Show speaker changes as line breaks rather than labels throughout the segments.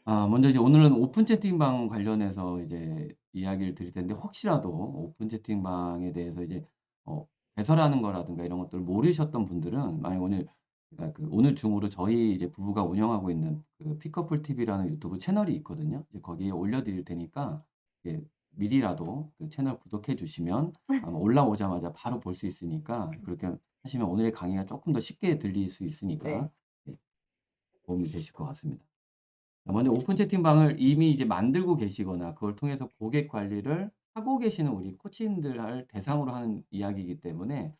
먼저 이제 오늘은 오픈 채팅방 관련해서 이제 이야기를 드릴 텐데, 혹시라도 오픈 채팅방에 대해서 이제 개설하는 거라든가 이런 것들을 모르셨던 분들은, 만약 오늘, 그러니까 오늘 중으로 저희 이제 부부가 운영하고 있는 그 피커플 TV라는 유튜브 채널이 있거든요. 이제 거기에 올려 드릴 테니까, 예, 미리라도 그 채널 구독해 주시면 아마 올라오자마자 바로 볼 수 있으니까, 그렇게 하시면 오늘의 강의가 조금 더 쉽게 들릴 수 있으니까,
네.
예, 도움이 되실 것 같습니다. 먼저 오픈 채팅방을 이미 이제 만들고 계시거나 그걸 통해서 고객 관리를 하고 계시는 우리 코치님들을 대상으로 하는 이야기이기 때문에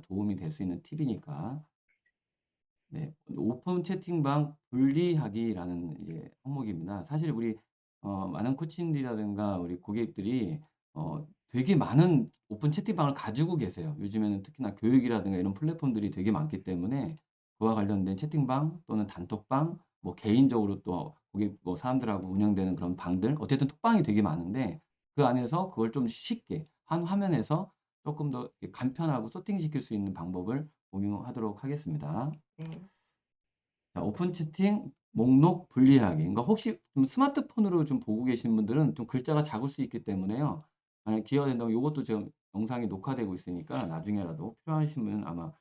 도움이 될 수 있는 팁이니까. 네. 오픈 채팅방 분리하기라는 이제 항목입니다. 사실 우리 많은 코치님들이라든가 우리 고객들이 되게 많은 오픈 채팅방을 가지고 계세요. 요즘에는 특히나 교육이라든가 이런 플랫폼들이 되게 많기 때문에 그와 관련된 채팅방 또는 단톡방, 뭐 개인적으로 또 고객 뭐 사람들하고 운영되는 그런 방들, 어쨌든 톡방이 되게 많은데, 그 안에서 그걸 좀 쉽게 한 화면에서 조금 더 간편하고 소팅시킬 수 있는 방법을 공유하도록 하겠습니다.
네.
자, 오픈 채팅 목록 분리하기. 그러니까 혹시 좀 스마트폰으로 좀 보고 계시는 분들은 좀 글자가 작을 수 있기 때문에요. 만약 기회가 된다면 요것도 지금 영상이 녹화되고 있으니까 나중에라도 필요하신 분은 아마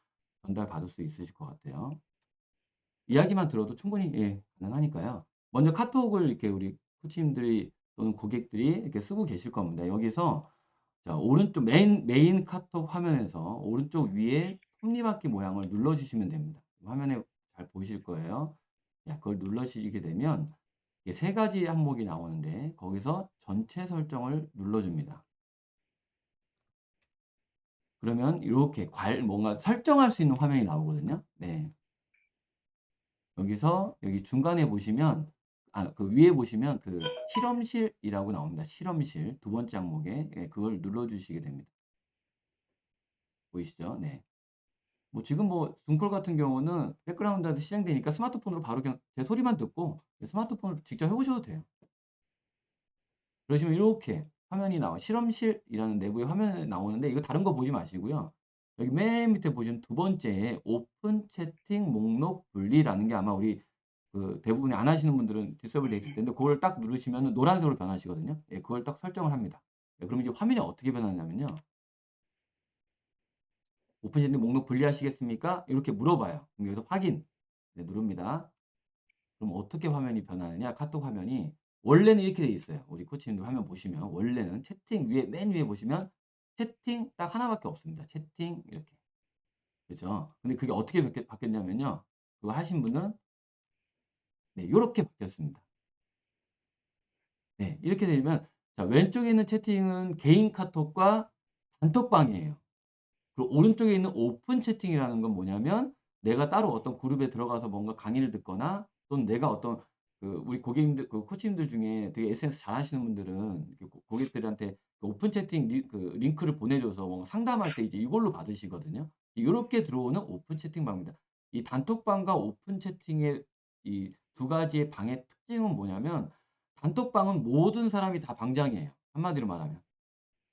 전달받을 수 있으실 것 같아요. 이야기만 들어도 충분히, 예, 가능하니까요. 먼저 카톡을 이렇게 우리 코치님들이 또는 고객들이 이렇게 쓰고 계실 겁니다. 여기서 자, 오른쪽 메인 카톡 화면에서 오른쪽 위에 톱니바퀴 모양을 눌러 주시면 됩니다. 화면에 잘 보이실 거예요. 자, 그걸 눌러주시게 되면 이게 세 가지 항목이 나오는데, 거기서 전체 설정을 눌러줍니다. 그러면 이렇게 뭔가 설정할 수 있는 화면이 나오거든요. 네. 여기서 여기 중간에 보시면, 그 위에 보시면 그 실험실이라고 나옵니다. 실험실 두 번째 항목에, 예, 그걸 눌러주시게 됩니다. 보이시죠? 네. 뭐 지금 뭐 줌콜 같은 경우는 백그라운드한테 실행되니까 스마트폰으로 바로 그냥 제 소리만 듣고 스마트폰으로 직접 해 보셔도 돼요. 그러시면 이렇게 화면이 실험실이라는 내부의 화면이 나오는데, 이거 다른 거 보지 마시고요. 여기 맨 밑에 보시면 두 번째에 오픈 채팅 목록 분리라는 게, 아마 우리 그 대부분이 안 하시는 분들은 디세이블 돼 있을 텐데, 그걸 딱 누르시면은 노란색으로 변하시거든요. 예, 그걸 딱 설정을 합니다. 예, 그럼 이제 화면이 어떻게 변하냐면요. 오픈 채팅 목록 분리하시겠습니까? 이렇게 물어봐요. 그럼 여기서 확인. 네, 누릅니다. 그럼 어떻게 화면이 변하느냐? 카톡 화면이 원래는 이렇게 돼 있어요. 우리 코치님들 화면 보시면 원래는 채팅 위에 맨 위에 보시면 채팅 딱 하나밖에 없습니다. 채팅 이렇게. 그죠? 근데 그게 어떻게 바뀌었냐면요. 그거 하신 분은, 네, 요렇게 바뀌었습니다. 네, 이렇게 되면, 자, 왼쪽에 있는 채팅은 개인 카톡과 단톡방이에요. 그리고 오른쪽에 있는 오픈 채팅이라는 건 뭐냐면, 내가 따로 어떤 그룹에 들어가서 뭔가 강의를 듣거나, 또는 내가 어떤 우리 고객님들 코치님들 중에 되게 SNS 잘하시는 분들은 이렇게 고객들한테 그 오픈 채팅 링크를 보내줘서 뭔가 상담할 때 이제 이걸로 받으시거든요. 요렇게 들어오는 오픈 채팅방입니다. 이 단톡방과 오픈 채팅의 이 두 가지의 방의 특징은 뭐냐면, 단톡방은 모든 사람이 다 방장이에요, 한마디로 말하면.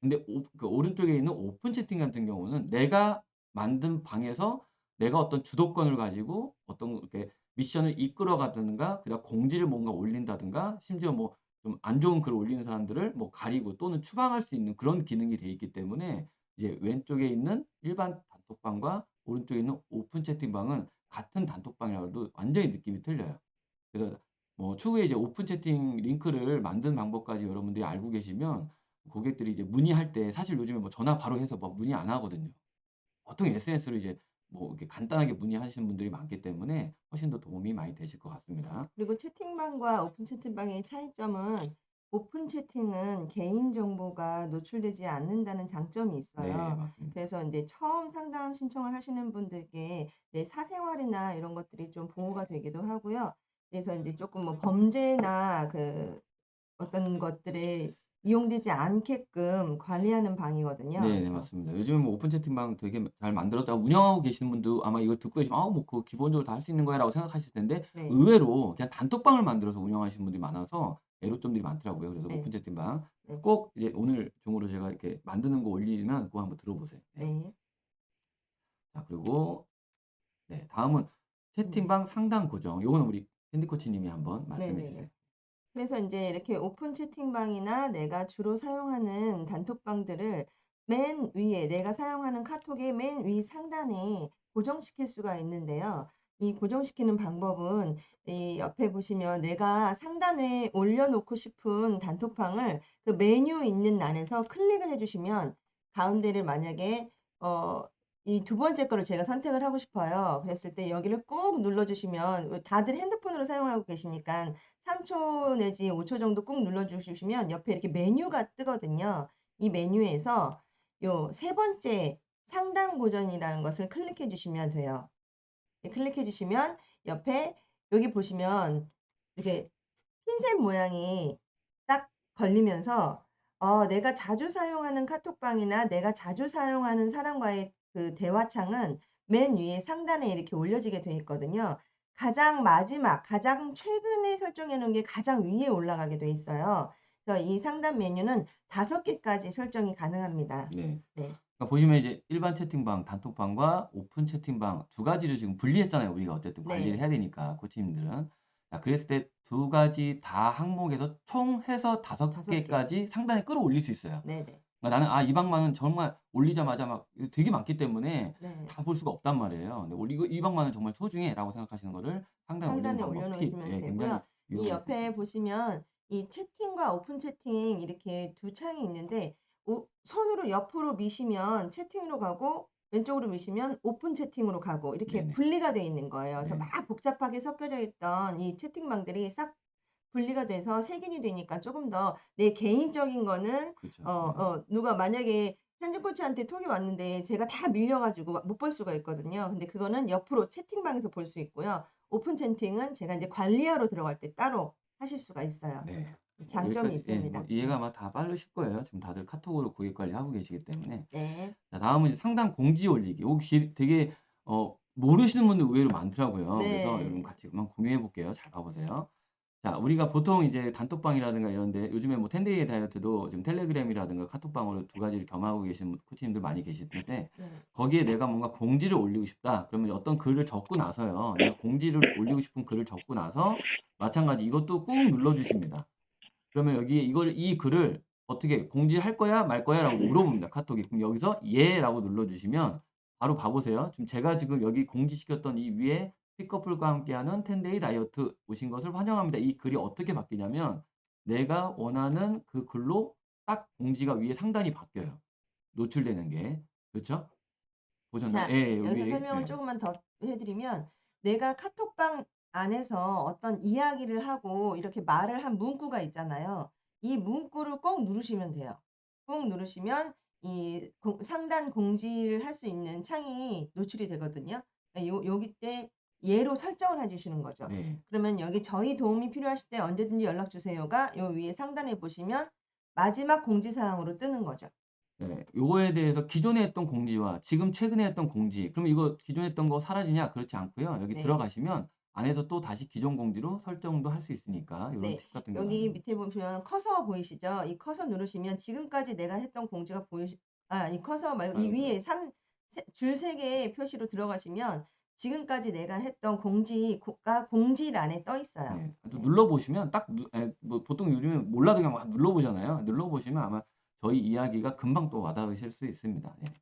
근데 오른쪽에 있는 오픈 채팅 같은 경우는 내가 만든 방에서 내가 어떤 주도권을 가지고 어떤 이렇게 미션을 이끌어 가든가, 그다음 공지를 뭔가 올린다든가, 심지어 뭐 좀 안 좋은 글을 올리는 사람들을 뭐 가리고 또는 추방할 수 있는 그런 기능이 돼 있기 때문에, 이제 왼쪽에 있는 일반 단톡방과 오른쪽에 있는 오픈 채팅방은 같은 단톡방이라고 해도 완전히 느낌이 틀려요. 그래서 뭐 추후에 이제 오픈 채팅 링크를 만드는 방법까지 여러분들이 알고 계시면, 고객들이 이제 문의할 때 사실 요즘에 뭐 전화 바로 해서 막 문의 안 하거든요. 보통 SNS로 이제 뭐 이렇게 간단하게 문의하시는 분들이 많기 때문에 훨씬 더 도움이 많이 되실 것 같습니다.
그리고 채팅방과 오픈 채팅방의 차이점은 오픈 채팅은 개인 정보가 노출되지 않는다는 장점이
네,
있어요.
맞습니다.
그래서 이제 처음 상담 신청을 하시는 분들께 내 사생활이나 이런 것들이 좀 보호가 되기도 하고요. 그래서 이제 조금 뭐 범죄나 어떤 것들에 이용되지 않게끔 관리하는 방이거든요.
네네,
그래서
맞습니다. 요즘에 뭐 오픈 채팅방 되게 잘 만들었다, 운영하고 계시는 분도 아마 이걸 듣고 계시면 '아 뭐 그거 기본적으로 다 할 수 있는 거야.'라고 생각하실 텐데,
네.
의외로 그냥 단톡방을 만들어서 운영하시는 분들이 많아서 애로점들이 많더라고요. 그래서
네.
오픈 채팅방
네.
꼭 이제 오늘 중으로 제가 이렇게 만드는 거 올리면 그거 한번 들어보세요. 네.
네.
자, 그리고 네, 다음은
음.
채팅방 상단 고정. 요거는 우리 캔디 코치님이 한번 말씀해
네네네.
주세요.
그래서 인제 이렇게 오픈 채팅방이나 내가 주로 사용하는 단톡방들을 맨 위에 내가 사용하는 카톡의 맨 위 상단에 고정시킬 수가 있는데요. 이 고정시키는 방법은 이 옆에 보시면 내가 상단에 올려 놓고 싶은 단톡방을 그 메뉴 있는 란에서 클릭을 해 주시면 가운데를 만약에 어 이 두 번째 거를 제가 선택을 하고 싶어요. 그랬을 때 여기를 꾹 눌러 주시면 다들 핸드폰으로 사용하고 계시니깐 3초 내지 5초 정도 꾹 눌러 주시면 옆에 이렇게 메뉴가 뜨거든요. 이 메뉴에서 요 세 번째 상단 고정이라는 것을 클릭해 주시면 돼요. 네, 클릭해 주시면 옆에 여기 보시면 이렇게 핀셋 모양이 딱 걸리면서 내가 자주 사용하는 카톡방이나 내가 자주 사용하는 사람과의 그 대화창은 맨 위에 상단에 이렇게 올려지게 돼 있거든요. 가장 마지막 가장 최근에 설정해 놓은 게 가장 위에 올라가게 돼 있어요. 그래서 이 상단 메뉴는 5 개까지 설정이 가능합니다.
네.
네.
그러니까 보시면 이제 일반 채팅방, 단톡방과 오픈 채팅방 두 가지를 지금 분리했잖아요. 우리가 어쨌든 관리를
네.
해야 되니까 코치님들은. 자 그랬을 때 두 가지 다 항목에서 총 해서 5
5 개.
개까지 상단에 끌어올릴 수 있어요.
네네.
그러니까 나는 이 방만은 정말 올리자마자 막 이거 되게 많기 때문에
네.
다 볼 수가 없단 말이에요. 근데 이거 '이 방만은 정말 소중해.'라고 생각하시는 거를 상단에 올리는
상단에
방법 팁
올려놓으시면
예 굉장히
되고요. 이
유용할 수
옆에
있습니다.
보시면 이 채팅과 오픈 채팅 이렇게 두 창이 있는데 손으로 옆으로 미시면 채팅으로 가고 왼쪽으로 미시면 오픈 채팅으로 가고 이렇게
네네.
분리가 돼 있는 거예요. 그래서
네네.
막 복잡하게 섞여져 있던 이 채팅방들이 싹 분리가 돼서 색인이 되니까 조금 더 내 개인적인 거는
그렇죠. 네.
누가 만약에 현진 코치한테 톡이 왔는데 제가 다 밀려 가지고 못 볼 수가 있거든요. 근데 그거는 옆으로 채팅방에서 볼 수 있고요. 오픈 채팅은 제가 인제 관리하러 들어갈 때 따로 하실 수가 있어요.
네. 뭐
장점이
여기까지 예 뭐
있습니다.
이해가 아마 다 빠르실 거예요. 지금 다들 카톡으로 고객 관리하고 계시기 때문에.
네.
자 다음은 이제 상단 공지 올리기. 요거 되게 모르시는 분들 의외로 많더라고요. 그래서 여러분
네.
같이 한번 공유해 볼게요. 잘 봐 보세요. 자 우리가 보통 이제 단톡방이라든가 이런 데 요즘에 뭐 텐데이 다이어트도 지금 텔레그램이라든가 카톡방으로 두 가지를 겸하고 계신 코치님들 많이 계실 텐데
네.
거기에 내가 뭔가 공지를 올리고 싶다. 그러면 어떤 글을 적고 나서요. 내가 공지를 올리고 싶은 글을 적고 나서 마찬가지 이것도 꾹 눌러 주십니다. 그러면 여기에 이 글을 어떻게 "공지할 거야? 말 거야?"라고 물어봅니다, 카톡이. 그럼 여기서 "예."라고 눌러 주시면 바로 봐 보세요. 지금 제가 지금 여기 공지시켰던 이 위에 "픽커플과 함께하는 10 데이 다이어트 오신 것을 환영합니다." 이 글이 어떻게 바뀌냐면 내가 원하는 그 글로 딱 공지가 위에 상단이 바뀌어요, 노출되는 게. 그렇죠? 보셨나요?
자,
예.
여기서
위에
설명을
예.
쪼금만 더 해 드리면 내가 카톡방 안에서 어떤 이야기를 하고 이렇게 말을 한 문구가 있잖아요. 이 문구를 꼭 누르시면 돼요. 꼭 누르시면 이 상단 공지를 할 수 있는 창이 노출이 되거든요. 예 요기 때 예로 설정을 해 주시는 거죠.
네.
그러면 여기 "저희 도움이 필요하실 때 언제든지 연락 주세요."가 요 위에 상단에 보시면 마지막 공지 사항으로 뜨는 거죠.
네. 요거에 대해서 기존에 했던 공지와 지금 최근에 했던 공지 그럼 이거 기존에 했던 거 사라지냐? 그렇지 않고요. 여기
네.
들어가시면 안에서 또다시 기존 공지로 설정도 할 수 있으니까 요런
네.
팁 같은 경우는
여기
알면
밑에
좋죠.
보시면 커서 보이시죠? 이 커서 누르시면 지금까지 내가 했던 공지가 이 커서 말고 이
아이고요.
위에 줄 3 개의 표시로 들어가시면 지금까지 내가 했던 공지가 공지란에 떠 있어요.
네. 또
네.
눌러 보시면 딱 뭐 보통 요즘엔 몰라도 그냥 막 눌러 보잖아요. 눌러 보시면 아마 저희 이야기가 금방 또 와 닿으실 수 있습니다. 예.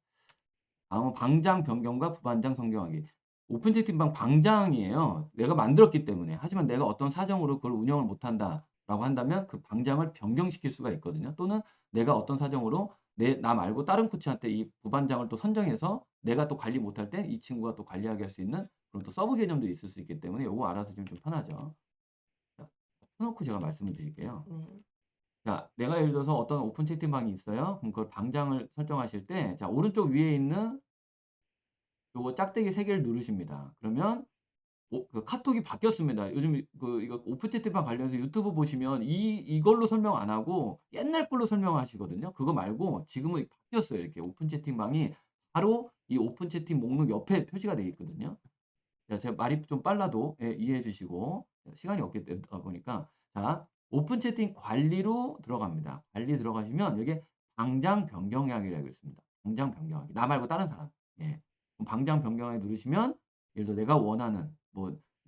다음은 방장 변경과 부반장 성경하기. 오픈 채팅방 방장이에요. 내가 만들었기 때문에. 하지만 내가 어떤 사정으로 그걸 운영을 못 한다라고 한다면 그 방장을 변경시킬 수가 있거든요. 또는 내가 어떤 사정으로 나 말고 다른 코치한테 이 부반장을 또 선정해서 내가 또 관리 못할 때 이 친구가 또 관리하게 할 수 있는 그런 또 서브 개념도 있을 수 있기 때문에 요거 알아두시면 좀 편하죠. 자, 켜 놓고 제가 말씀을 드릴게요.
네.
자, 내가 예를 들어서 어떤 오픈 채팅방이 있어요. 그럼 그걸 방장을 설정하실 때 자, 오른쪽 위에 있는 요거 짝대기 3 개를 누르십니다. 그러면 그 카톡이 바뀌었습니다. 요즘 이거 오픈 채팅방 관련해서 유튜브 보시면 이걸로 설명 안 하고 옛날 걸로 설명하시거든요. 그거 말고 지금은 바뀌었어요. 이렇게 오픈 채팅방이 바로 이 오픈 채팅 목록 옆에 표시가 되어 있거든요. 자 제가 말이 좀 빨라도 예 이해해 주시고 시간이 없기 보니까 자 오픈 채팅 관리로 들어갑니다. 관리 들어가시면 여기에 방장 변경하기라고 있습니다. 방장 변경하기. 나 말고 다른 사람. 예. 그럼 방장 변경하기 누르시면 예를 들어 내가 원하는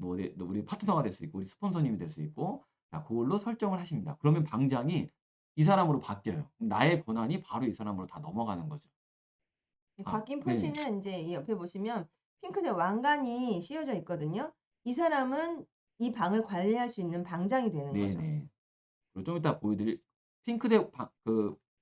우리 파트너가 될 수 있고 우리 스폰서님이 될 수 있고 자 그걸로 설정을 하십니다. 그러면 방장이 이 사람으로 바뀌어요. 그럼 나의 권한이 바로 이 사람으로 다 넘어가는 거죠. 아
바뀐
네.
표시는 인제 이 옆에 보시면 핑크색 왕관이 씌워져 있거든요. 이 사람은 이 방을 관리할 수 있는 방장이 되는 거죠.
네네. 그리고 좀 이따 보여드릴 핑크색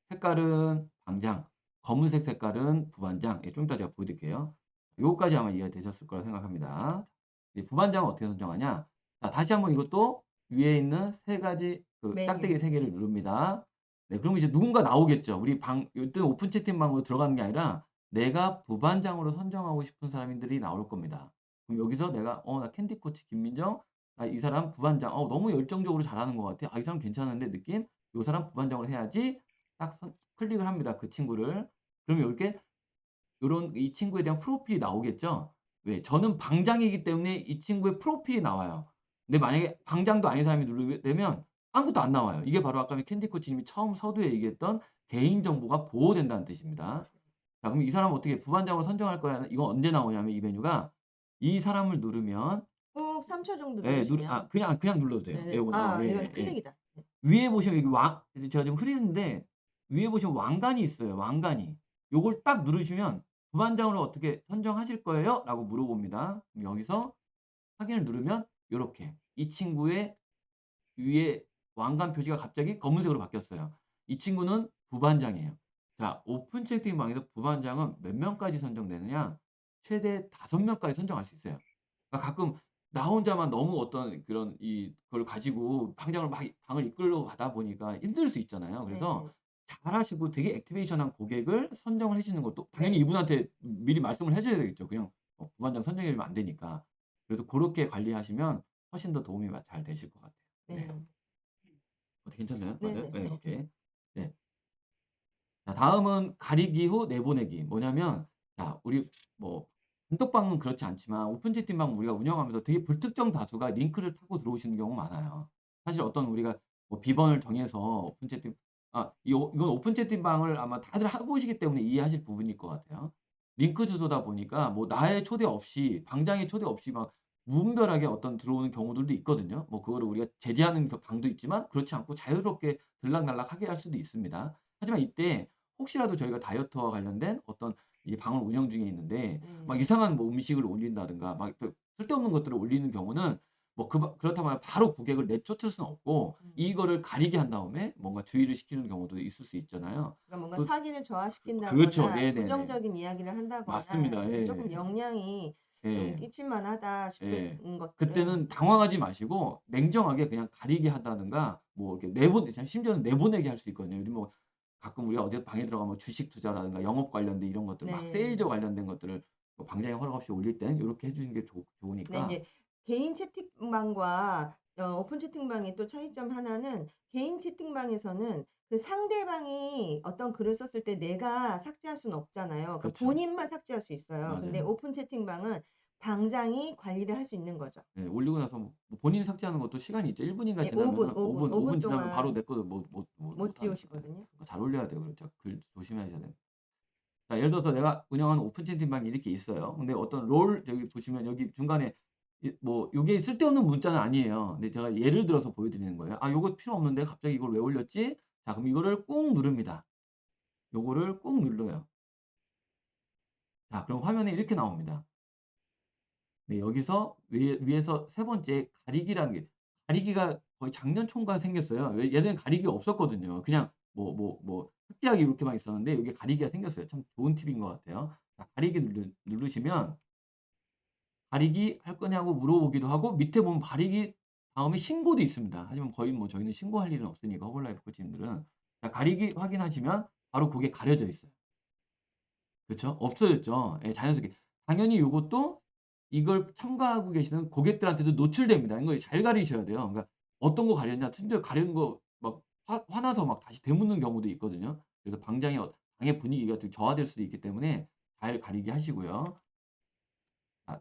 색깔은 방장, 검은색 색깔은 부반장. 예 좀 이따 제가 보여드릴게요. 요거까지 아마 이해가 되셨을 거라 생각합니다. 이 부반장은 어떻게 선정하냐. 자 다시 한번 이것도 위에 있는 세 가지 그
메뉴.
짝대기 세 개를 누릅니다. 네 그러면 이제 누군가 나오겠죠. 우리 방 이때는 오픈 채팅방으로 들어가는 게 아니라 내가 부반장으로 선정하고 싶은 사람들이 나올 겁니다. 그럼 여기서 내가 나 캔디 코치 김민정 이 사람 부반장 너무 열정적으로 잘하는 것 같아. 이 사람 괜찮은데 느낌? 요 사람 부반장으로 해야지 딱 클릭을 합니다, 그 친구를. 그러면 이렇게 요런 이 친구에 대한 프로필이 나오겠죠? 왜? 저는 방장이기 때문에 이 친구의 프로필이 나와요. 근데 만약에 방장도 아닌 사람이 누르게 되면 아무것도 안 나와요. 이게 바로 아까 캔디 코치님이 처음 서두에 얘기했던 개인정보가 보호된다는 뜻입니다. 자 그럼 이 사람 어떻게 부반장으로 선정할 거야. 이건 언제 나오냐면 이 메뉴가 이 사람을 누르면
꼭 3초 정도
예
누르시면
그냥 눌러도 돼요.
네네.
요거는
이건
예예.
클릭이다. 네.
위에 보시면 여기 제가 지금 흐리는데 위에 보시면 왕관이 있어요, 왕관이. 요걸 딱 누르시면 "부반장으로 어떻게 선정하실 거예요?"라고 물어봅니다. 그럼 여기서 확인을 누르면 요렇게 이 친구의 위에 왕관 표시가 갑자기 검은색으로 바뀌었어요. 이 친구는 부반장이에요. 자 오픈 채팅방에서 부반장은 몇 명까지 선정되느냐? 최대 5 명까지 선정할 수 있어요. 그러니까 가끔 나 혼자만 너무 어떤 그런 그걸 가지고 방장을 막 방을 이끌고 가다 보니까 힘들 수 있잖아요. 그래서
네네.
잘하시고 되게 액티베이션한 고객을 선정을 해 주는 것도 당연히
네.
이분한테 미리 말씀을 해 줘야 되겠죠. 그냥 부반장 선정해 주면 안 되니까. 그래도 고렇게 관리하시면 훨씬 더 도움이 잘 되실 것 같아요. 네.
네.
어때 괜찮나요? 맞아요?
네네.
네.
네.
오케이. 네. 자 다음은 가리기 후 내보내기. 뭐냐면 자 우리 뭐 단톡방은 그렇지 않지만 오픈 채팅방 우리가 운영하면서 되게 불특정 다수가 링크를 타고 들어오시는 경우가 많아요. 사실 어떤 우리가 뭐 비번을 정해서 오픈 채팅 이건 오픈 채팅방을 아마 다들 해 보시기 때문에 이해하실 부분일 것 같아요. 링크 주소다 보니까 뭐 나의 초대 없이 방장의 초대 없이 막 무분별하게 어떤 들어오는 경우들도 있거든요. 뭐 그거를 우리가 제재하는 방도 있지만 그렇지 않고 자유롭게 들락날락하게 할 수도 있습니다. 하지만 이때 혹시라도 저희가 다이어트와 관련된 어떤 이제 방을 운영 중에 있는데 막
네.
이상한 뭐 음식을 올린다든가 막 쓸데없는 것들을 올리는 경우는 뭐 그렇다고 하면 바로 고객을 내쫓을 수는 없고
음.
이거를 가리게 한 다음에 뭔가 주의를 시키는 경우도 있을 수 있잖아요.
그러니까 뭔가
그
사기를
그렇죠.
저하시킨다거나
네네네.
부정적인 이야기를 한다거나
맞습니다.
쪼끔
예.
영향이 좀
예.
끼칠 만하다 싶은
예.
것들은
그때는 당황하지 마시고 냉정하게 그냥 가리게 한다든가 뭐 이렇게 심지어는 내보내게 할 수 있거든요. 요즘 뭐 가끔 우리가 어디 방에 들어가면 주식 투자라든가 영업 관련된 이런 것들 막
네.
세일즈 관련된 것들을 뭐 방장의 허락 없이 올릴 때는 요렇게 해 주시는 게
근데
좋으니까
인제 개인 채팅방과 오픈 채팅방의 또 차이점 하나는 개인 채팅방에서는 그 상대방이 어떤 글을 썼을 때 내가 삭제할 수는 없잖아요. 그러니까
그렇죠.
본인만 삭제할 수 있어요. 근데
맞아요.
오픈 채팅방은 방장이 관리를 할 수 있는 거죠.
예. 올리고 나서 뭐 본인이 삭제하는 것도 시간이 있죠. 1 분인가
예 5 분,
지나면은
5 분, 5
5분
분
지나면 바로
동안
내 거를 못
못
하니까. 예.
지우시거든요.
잘 올려야 돼요. 그래서 글 조심하셔야 돼요. 자 예를 들어서 내가 운영하는 오픈 채팅방이 이렇게 있어요. 근데 어떤 여기 보시면 여기 중간에 뭐 요게 쓸데없는 문자는 아니에요. 근데 제가 예를 들어서 보여드리는 거예요. '아 요거 필요 없는데 갑자기 이걸 왜 올렸지?' 자 그럼 이거를 꾹 누릅니다. 요거를 꾹 눌러요. 자 그럼 화면에 이렇게 나옵니다. 네 여기서 위에서 세 번째 가리기라는 게 가리기가 거의 장년총괄 생겼어요. 왜 예전엔 가리기가 없었거든요. 그냥 흑제하게 이렇게만 있었는데 요게 가리기가 생겼어요. 참 좋은 팁인 것 같아요. 자 가리기 누르시면 가리기 할 거냐고 물어보기도 하고 밑에 보면 가리기 다음에 신고도 있습니다. 하지만 거의 뭐 저희는 신고할 일은 없으니까 허블라이프 코치님들은. 자 가리기 확인하시면 바로 고게 가려져 있어요. 그쵸? 없어졌죠. 예 자연스럽게. 당연히 요것도 이걸 첨가하고 계시는 고객들한테도 노출됩니다. 이거 잘 가리셔야 돼요. 그러니까 어떤 거 가렸냐 심지어 가린 거 막 화나서 막 다시 되묻는 경우도 있거든요. 그래서 방의 분위기가 좀 저하될 수도 있기 때문에 잘 가리게 하시고요.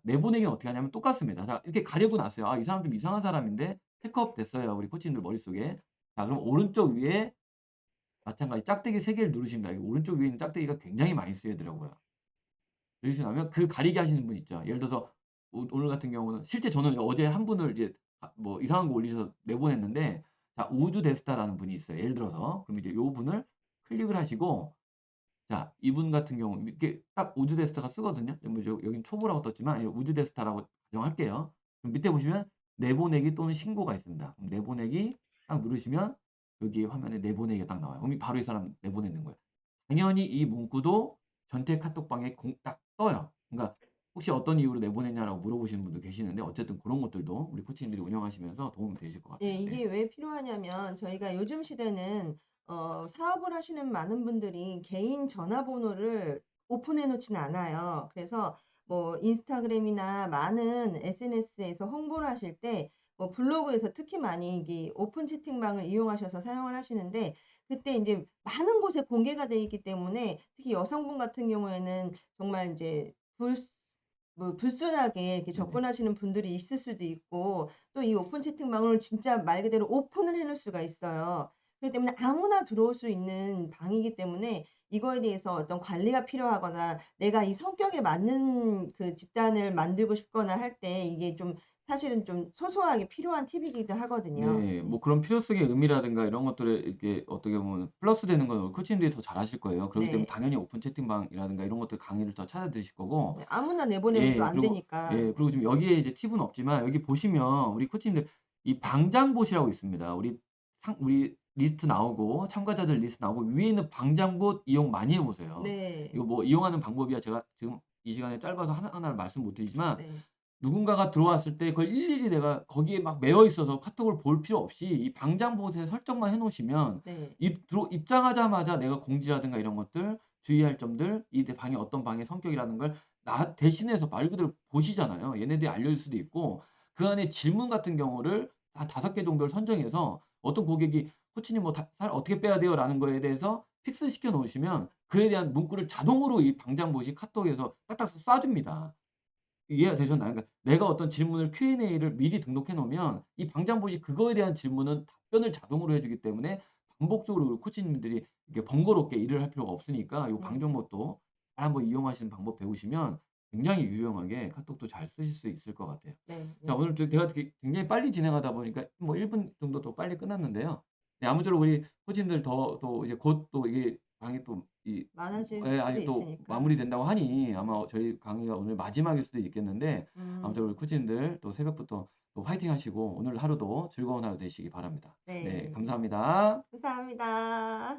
내보내기는 어떻게 하냐면 똑같습니다. 자 이렇게 가리고 났어요. '이 사람 좀 이상한 사람인데.' 체크업 됐어요, 우리 코치님들 머릿속에. 자 그럼 오른쪽 위에 마찬가지 짝대기 3 개를 누르십니다. 이 오른쪽 위에 있는 짝대기가 굉장히 많이 쓰이더라고요. 누르시고 나면 그 가리기 하시는 분 있죠. 예를 들어서 오늘 같은 경우는 실제 저는 어제 한 분을 이제 뭐 이상한 거 올리셔서 내보냈는데 자 우주 대스타라는 분이 있어요. 예를 들어서. 그럼 이제 요 분을 클릭을 하시고 자 이분 같은 경우 이렇게 딱 우주 대스타가 쓰거든요. 뭐 여긴 초보라고 떴지만 이 우주 대스타라고 가정할게요. 그럼 밑에 보시면 내보내기 또는 신고가 있습니다. 그럼 내보내기 딱 누르시면 여기 화면에 내보내기가 딱 나와요. 그럼 바로 이 사람 내보내는 거예요. 당연히 이 문구도 전체 카톡방에 딱 떠요. 그러니까 혹시 어떤 이유로 내보냈냐라고 물어보시는 분도 계시는데 어쨌든 그런 것들도 우리 코치님들이 운영하시면서 도움이 되실 것
네.
같아요. 네.
이게 왜 필요하냐면 저희가 요즘 시대는 사업을 하시는 많은 분들이 개인 전화번호를 오픈해 놓지는 않아요. 그래서 뭐 인스타그램이나 많은 SNS에서 홍보를 하실 때 뭐 블로그에서 특히 많이 이게 오픈 채팅방을 이용하셔서 사용을 하시는데 그때 인제 많은 곳에 공개가 돼 있기 때문에 특히 여성분 같은 경우에는 정말 인제 불순하게 이렇게
네네.
접근하시는 분들이 있을 수도 있고 또 이 오픈 채팅방을 진짜 말 그대로 오픈을 해 놓을 수가 있어요. 그렇기 때문에 아무나 들어올 수 있는 방이기 때문에 이거에 대해서 어떤 관리가 필요하거나 내가 이 성격에 맞는 그 집단을 만들고 싶거나 할 때 이게 좀 사실은 좀 소소하게 필요한 팁이기도 하거든요.
네.
네.
뭐 그런 필요성의 의미라든가 이런 것들을 이렇게 어떻게 보면 플러스 되는 건 우리 코치님들이 더 잘하실 거예요. 그러기 때문에
네.
당연히 오픈 채팅방이라든가 이런 것들 강의를 더 찾아들으실 거고
네. 아무나 내보내면 또
예.
안 되니까.
그리고 지금 여기에 이제 팁은 없지만 여기 보시면 우리 코치님들 이 방장봇이라고 있습니다. 우리 리스트 나오고 참가자들 리스트 나오고 위에 있는 방장봇 이용 많이 해 보세요.
네.
이거 뭐 이용하는 방법이야 제가 지금 이 시간에 짧아서 하나하나를 말씀 못 드리지만
네.
누군가가 들어왔을 때 그걸 일일이 내가 거기에 막 매여 있어서 카톡을 볼 필요 없이 이 방장봇에 설정만 해 놓으시면
네.
입장하자마자 내가 공지라든가 이런 것들 주의할 점들 이 내 방이 어떤 방의 성격이라는 걸 나 대신해서 말 그대로 보시잖아요. 얘네들이 알려줄 수도 있고 그 안에 질문 같은 경우를 한 5개 정도를 선정해서 어떤 고객이 "코치님 뭐 살 어떻게 빼야 돼요?"라는 거에 대해서 픽스 시켜 놓으시면 그에 대한 문구를 자동으로 이 방장봇이 카톡에서 딱딱 쏴 줍니다. 이해가 되셨나요? 그러니까 내가 어떤 질문을 Q&A를 미리 등록해 놓으면 이 방장봇이 그거에 대한 질문은 답변을 자동으로 해 주기 때문에 반복적으로 우리 코치님들이 이렇게 번거롭게 일을 할 필요가 없으니까 요
네.
방정봇도 잘 한번 이용하시는 방법 배우시면 굉장히 유용하게 카톡도 잘 쓰실 수 있을 것 같아요.
네.
자
네.
오늘 또 대화 되게 굉장히 빨리 진행하다 보니까 뭐 1분 정도 더 빨리 끝났는데요. 네 아무쪼록 우리 코치님들 또 이제 곧 또 이게 방이 또 이
많아질
예
수도
아직 또
있으니까.
마무리된다고 하니 아마 저희 강의가 오늘 마지막일 수도 있겠는데 아무쪼록 우리
음.
코치님들 또 새벽부터 또 화이팅 하시고 오늘 하루도 즐거운 하루 되시기 바랍니다. 네
네.
감사합니다.
감사합니다.